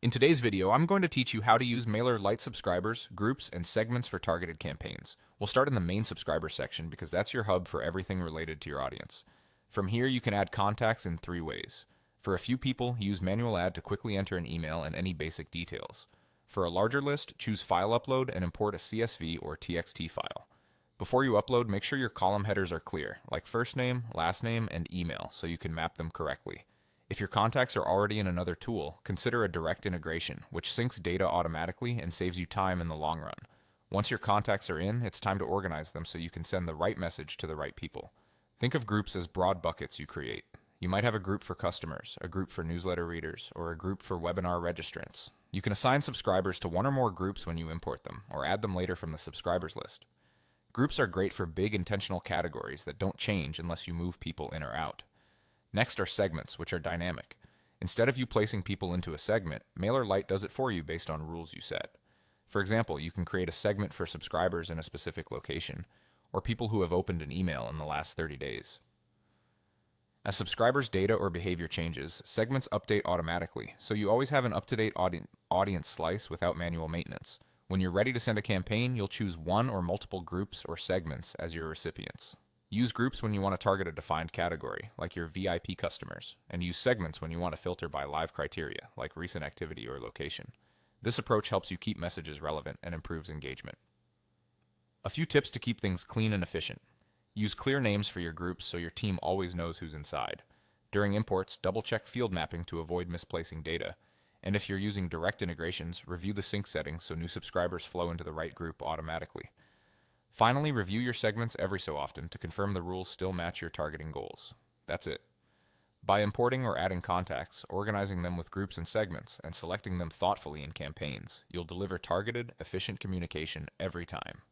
In today's video, I'm going to teach you how to use Mailerlite subscribers, groups, and segments for targeted campaigns. We'll start in the main subscriber section because that's your hub for everything related to your audience. From here, you can add contacts in 3 ways. For a few people, use manual add to quickly enter an email and any basic details. For a larger list, choose File Upload and import a CSV or TXT file. Before you upload, make sure your column headers are clear, like first name, last name, and email, so you can map them correctly. If your contacts are already in another tool, consider a direct integration, which syncs data automatically and saves you time in the long run. Once your contacts are in, it's time to organize them so you can send the right message to the right people. Think of groups as broad buckets you create. You might have a group for customers, a group for newsletter readers, or a group for webinar registrants. You can assign subscribers to one or more groups when you import them, or add them later from the subscribers list. Groups are great for big intentional categories that don't change unless you move people in or out. Next are segments, which are dynamic. Instead of you placing people into a segment, Mailerlite does it for you based on rules you set. For example, you can create a segment for subscribers in a specific location, or people who have opened an email in the last 30 days. As subscribers' data or behavior changes, segments update automatically, so you always have an up-to-date audience slice without manual maintenance. When you're ready to send a campaign, you'll choose one or multiple groups or segments as your recipients. Use groups when you want to target a defined category, like your VIP customers, and use segments when you want to filter by live criteria, like recent activity or location. This approach helps you keep messages relevant and improves engagement. A few tips to keep things clean and efficient. Use clear names for your groups so your team always knows who's inside. During imports, double-check field mapping to avoid misplacing data. And if you're using direct integrations, review the sync settings so new subscribers flow into the right group automatically. Finally, review your segments every so often to confirm the rules still match your targeting goals. That's it. By importing or adding contacts, organizing them with groups and segments, and selecting them thoughtfully in campaigns, you'll deliver targeted, efficient communication every time.